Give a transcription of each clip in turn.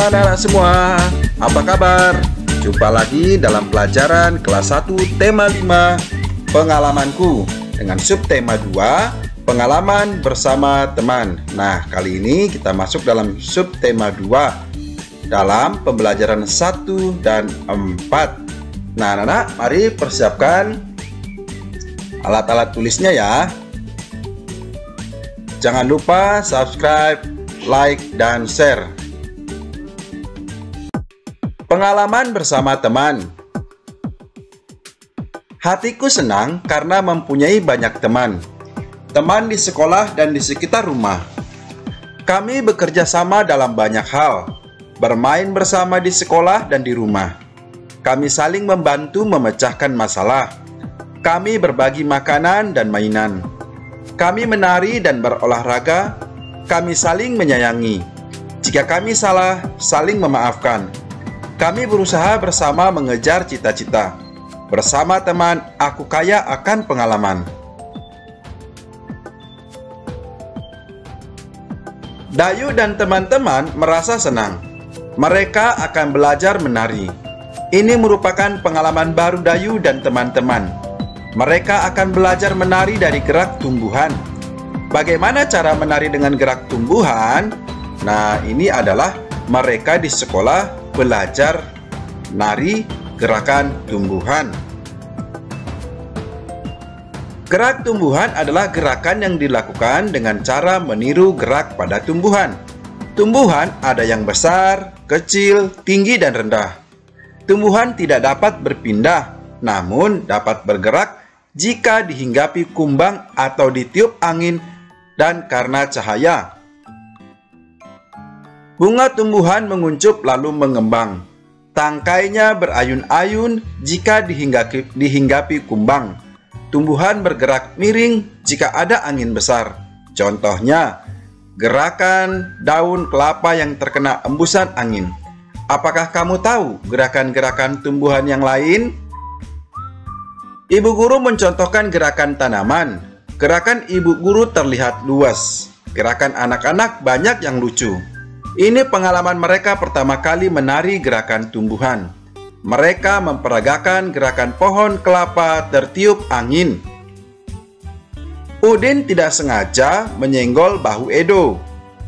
Halo anak-anak semua, apa kabar? Jumpa lagi dalam pelajaran kelas 1 tema 5 pengalamanku dengan subtema 2 pengalaman bersama teman. Nah, kali ini kita masuk dalam subtema 2 dalam pembelajaran 1 dan 4. Nah, anak-anak, mari persiapkan alat-alat tulisnya ya. Jangan lupa subscribe, like, dan share. Pengalaman bersama teman. Hatiku senang karena mempunyai banyak teman. Teman di sekolah dan di sekitar rumah. Kami bekerja sama dalam banyak hal. Bermain bersama di sekolah dan di rumah. Kami saling membantu memecahkan masalah. Kami berbagi makanan dan mainan. Kami menari dan berolahraga. Kami saling menyayangi. Jika kami salah, saling memaafkan. Kami berusaha bersama mengejar cita-cita. Bersama teman, aku kaya akan pengalaman. Dayu dan teman-teman merasa senang. Mereka akan belajar menari. Ini merupakan pengalaman baru Dayu dan teman-teman. Mereka akan belajar menari dari gerak tumbuhan. Bagaimana cara menari dengan gerak tumbuhan? Nah, ini adalah mereka di sekolah belajar nari gerakan tumbuhan. Gerak tumbuhan adalah gerakan yang dilakukan dengan cara meniru gerak pada tumbuhan. Tumbuhan ada yang besar, kecil, tinggi, dan rendah. Tumbuhan tidak dapat berpindah, namun dapat bergerak jika dihinggapi kumbang atau ditiup angin dan karena cahaya. Bunga tumbuhan menguncup lalu mengembang. Tangkainya berayun-ayun jika dihinggapi kumbang. Tumbuhan bergerak miring jika ada angin besar. Contohnya, gerakan daun kelapa yang terkena embusan angin. Apakah kamu tahu gerakan-gerakan tumbuhan yang lain? Ibu guru mencontohkan gerakan tanaman. Gerakan ibu guru terlihat luas. Gerakan anak-anak banyak yang lucu. Ini pengalaman mereka pertama kali menari gerakan tumbuhan. Mereka memperagakan gerakan pohon kelapa tertiup angin. Udin tidak sengaja menyenggol bahu Edo.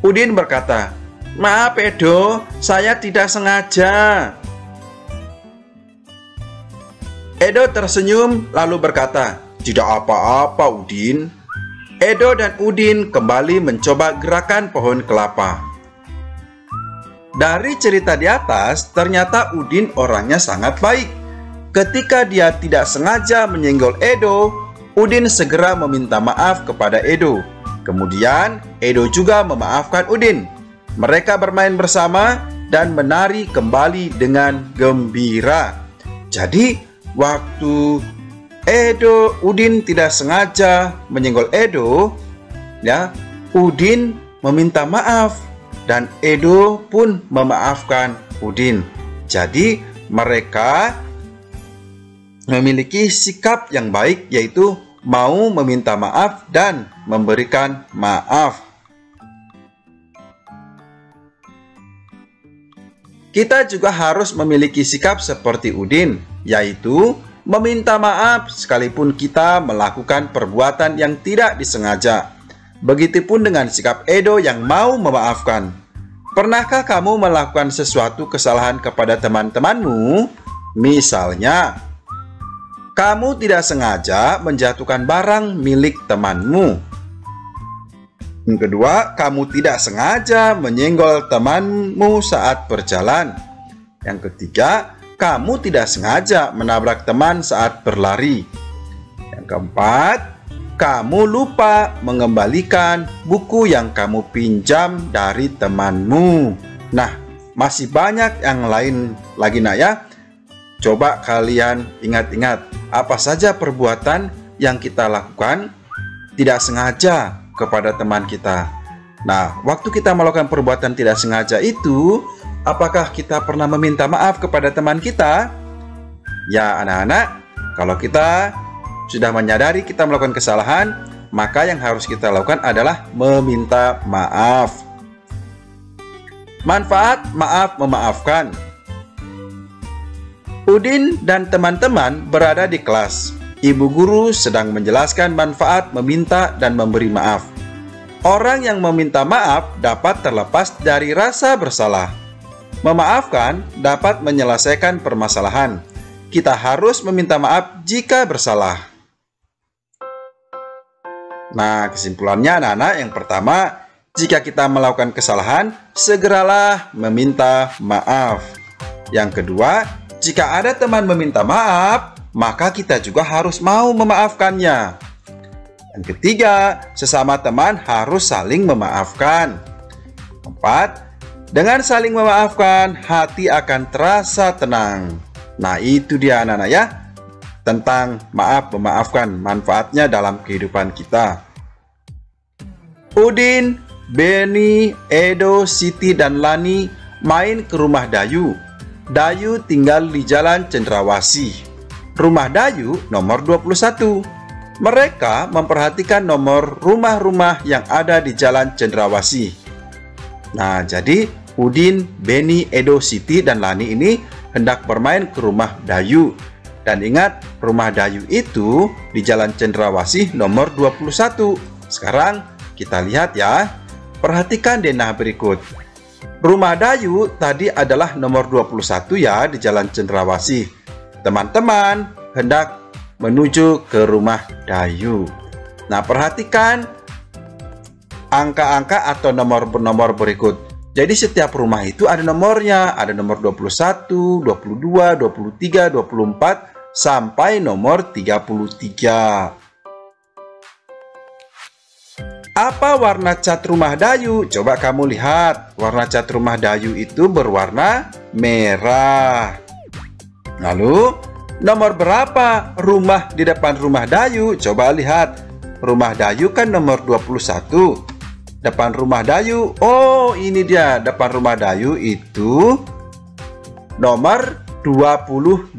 Udin berkata, "Maaf Edo, saya tidak sengaja." Edo tersenyum lalu berkata, "Tidak apa-apa Udin." Edo dan Udin kembali mencoba gerakan pohon kelapa. Dari cerita di atas, ternyata Udin orangnya sangat baik. Ketika dia tidak sengaja menyenggol Edo, Udin segera meminta maaf kepada Edo. Kemudian, Edo juga memaafkan Udin. Mereka bermain bersama dan menari kembali dengan gembira. Jadi, waktu Udin tidak sengaja menyenggol Edo, ya, Udin meminta maaf. Dan Edo pun memaafkan Udin. Jadi mereka memiliki sikap yang baik, yaitu mau meminta maaf dan memberikan maaf. Kita juga harus memiliki sikap seperti Udin, yaitu meminta maaf sekalipun kita melakukan perbuatan yang tidak disengaja. Begitupun dengan sikap Edo yang mau memaafkan. Pernahkah kamu melakukan sesuatu kesalahan kepada teman-temanmu? Misalnya, kamu tidak sengaja menjatuhkan barang milik temanmu. Yang kedua, kamu tidak sengaja menyenggol temanmu saat berjalan. Yang ketiga, kamu tidak sengaja menabrak teman saat berlari. Yang keempat, kamu lupa mengembalikan buku yang kamu pinjam dari temanmu. Nah, masih banyak yang lain lagi nak ya. Coba kalian ingat-ingat apa saja perbuatan yang kita lakukan tidak sengaja kepada teman kita. Nah, waktu kita melakukan perbuatan tidak sengaja itu, apakah kita pernah meminta maaf kepada teman kita? Ya anak-anak, kalau kita sudah menyadari kita melakukan kesalahan, maka yang harus kita lakukan adalah meminta maaf. Manfaat maaf memaafkan. Udin dan teman-teman berada di kelas. Ibu guru sedang menjelaskan manfaat meminta dan memberi maaf. Orang yang meminta maaf dapat terlepas dari rasa bersalah. Memaafkan dapat menyelesaikan permasalahan. Kita harus meminta maaf jika bersalah. Nah, kesimpulannya anak-anak, yang pertama, jika kita melakukan kesalahan, segeralah meminta maaf. Yang kedua, jika ada teman meminta maaf, maka kita juga harus mau memaafkannya. Yang ketiga, sesama teman harus saling memaafkan. Keempat, dengan saling memaafkan, hati akan terasa tenang. Nah, itu dia anak-anak ya, tentang maaf memaafkan, manfaatnya dalam kehidupan kita. Udin, Beni, Edo, Siti, dan Lani main ke rumah Dayu. Dayu tinggal di Jalan Cendrawasih. Rumah Dayu nomor 21. Mereka memperhatikan nomor rumah-rumah yang ada di Jalan Cendrawasih. Nah, jadi Udin, Beni, Edo, Siti, dan Lani ini hendak bermain ke rumah Dayu. Dan ingat, rumah Dayu itu di Jalan Cendrawasih nomor 21. Sekarang kita lihat ya. Perhatikan denah berikut. Rumah Dayu tadi adalah nomor 21 ya di Jalan Cendrawasih. Teman-teman hendak menuju ke rumah Dayu. Nah, perhatikan angka-angka atau nomor-nomor berikut. Jadi setiap rumah itu ada nomornya. Ada nomor 21, 22, 23, 24, sampai nomor 33. Apa warna cat rumah Dayu? Coba kamu lihat. Warna cat rumah Dayu itu berwarna merah. Lalu, nomor berapa rumah di depan rumah Dayu? Coba lihat. Rumah Dayu kan nomor 21. Depan rumah Dayu. Oh, ini dia. Depan rumah Dayu itu nomor 28.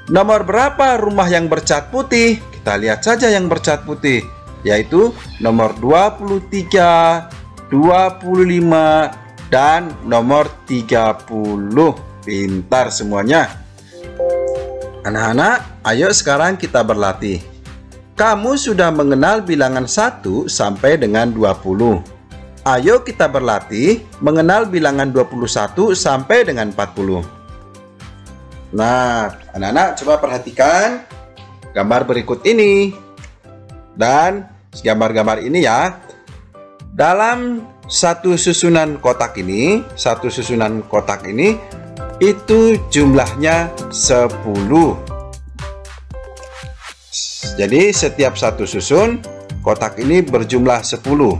Nomor berapa rumah yang bercat putih? Kita lihat saja yang bercat putih, yaitu nomor 23, 25, dan nomor 30. Pintar semuanya. Anak-anak, ayo sekarang kita berlatih. Kamu sudah mengenal bilangan 1 sampai dengan 20. Ayo kita berlatih mengenal bilangan 21 sampai dengan 40. Nah, anak-anak coba perhatikan gambar berikut ini. Dan gambar-gambar ini ya. Dalam satu susunan kotak ini, itu jumlahnya 10. Jadi setiap satu susun kotak ini berjumlah 10.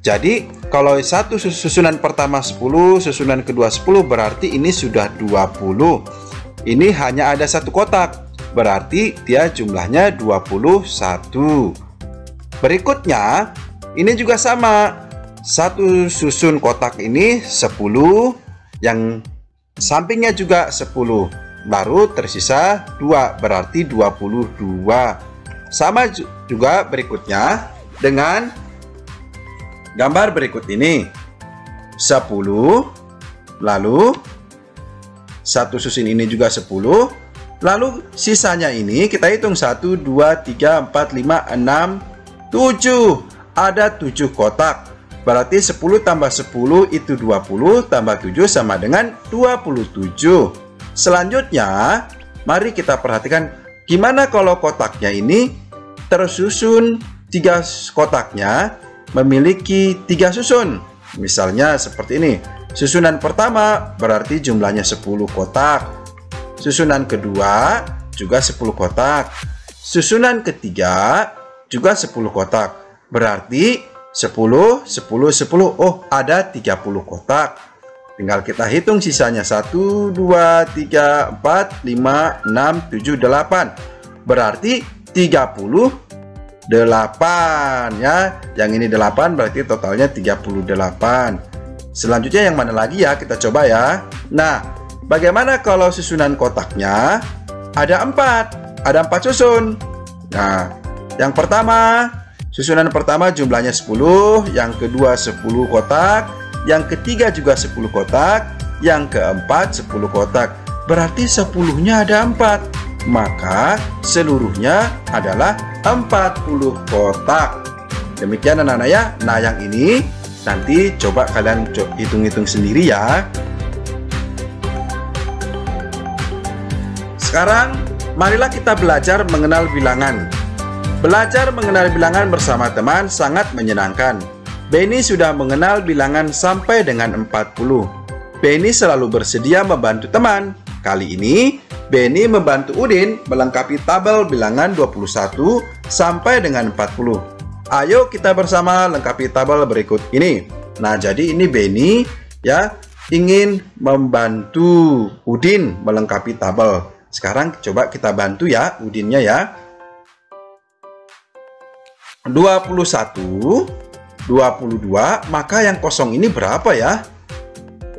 Jadi kalau satu susunan pertama 10, susunan kedua 10, berarti ini sudah 20. Ini hanya ada satu kotak, berarti dia jumlahnya 21. Berikutnya, ini juga sama. Satu susun kotak ini 10, yang sampingnya juga 10. Baru tersisa 2, berarti 22. Sama juga berikutnya dengan gambar berikut ini. 10, lalu satu susun ini juga 10. Lalu sisanya ini kita hitung 1, 2, 3, 4, 5, 6, 7. Ada 7 kotak. Berarti 10 tambah 10 itu 20, tambah 7 sama dengan 27. Selanjutnya, mari kita perhatikan gimana kalau kotaknya ini tersusun 3 kotaknya memiliki 3 susun. Misalnya seperti ini. Susunan pertama berarti jumlahnya 10 kotak. Susunan kedua juga 10 kotak. Susunan ketiga juga 10 kotak. Berarti 10, 10, 10. Oh, ada 30 kotak. Tinggal kita hitung sisanya. 1, 2, 3, 4, 5, 6, 7, 8. Berarti 38 ya. Yang ini 8 berarti totalnya 38. Selanjutnya yang mana lagi ya? Kita coba ya. Nah, bagaimana kalau susunan kotaknya ada 4? Ada 4 susun. Nah, yang pertama Susunan pertama jumlahnya 10, yang kedua 10 kotak, yang ketiga juga 10 kotak, yang keempat 10 kotak. Berarti 10-nya ada 4, maka seluruhnya adalah 40 kotak. Demikian anak-anak ya. Nah, yang ini nanti coba kalian hitung-hitung sendiri ya. Sekarang marilah kita belajar mengenal bilangan. Belajar mengenal bilangan bersama teman sangat menyenangkan. Benny sudah mengenal bilangan sampai dengan 40. Benny selalu bersedia membantu teman. Kali ini, Benny membantu Udin melengkapi tabel bilangan 21 sampai dengan 40. Ayo kita bersama lengkapi tabel berikut ini. Nah, jadi ini Benny ya ingin membantu Udin melengkapi tabel. Sekarang coba kita bantu ya Udinnya ya. 21, 22, maka yang kosong ini berapa ya?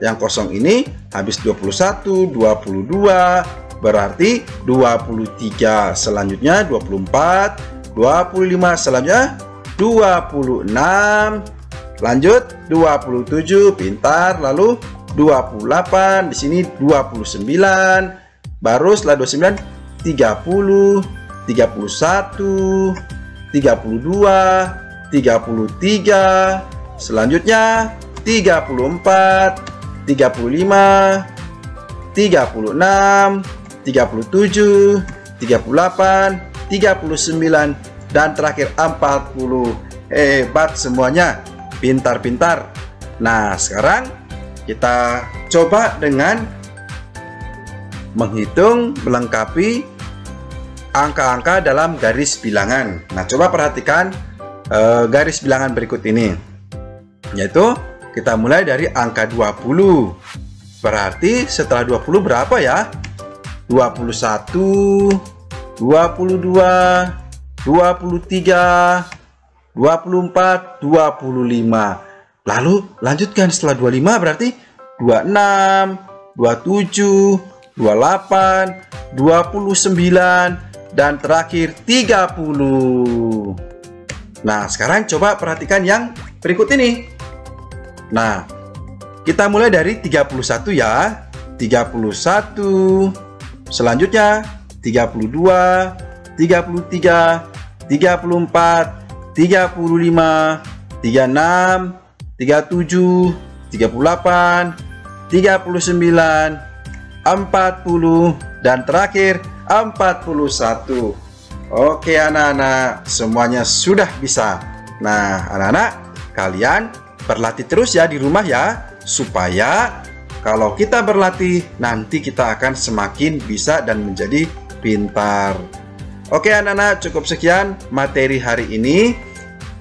Yang kosong ini habis 21, 22, berarti 23. Selanjutnya 24, 25, selanjutnya 26. Lanjut 27, pintar. Lalu 28, di sini 29. Baru setelah 29, 30, 31, 32, 33, selanjutnya 34, 35, 36, 37, 38, 39, dan terakhir 40. Hebat semuanya, pintar-pintar. Nah, sekarang kita coba dengan menghitung melengkapi angka-angka dalam garis bilangan. Nah, coba perhatikan garis bilangan berikut ini. Yaitu kita mulai dari angka 20. Berarti setelah 20 berapa ya? 21, 22, 23, 24, 25. Lalu lanjutkan setelah 25 berarti 26, 27, 28, 29, dan terakhir 30. Nah, sekarang coba perhatikan yang berikut ini. Nah, kita mulai dari 31 ya. 31, selanjutnya 32, 33, 34, 35, 36, 37, 38, 39, 40, dan terakhir 41. Oke anak-anak, semuanya sudah bisa. Nah anak-anak, kalian berlatih terus ya di rumah ya, supaya kalau kita berlatih nanti kita akan semakin bisa dan menjadi pintar. Oke anak-anak, cukup sekian materi hari ini.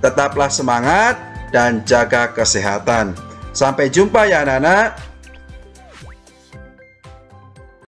Tetaplah semangat dan jaga kesehatan. Sampai jumpa ya anak-anak.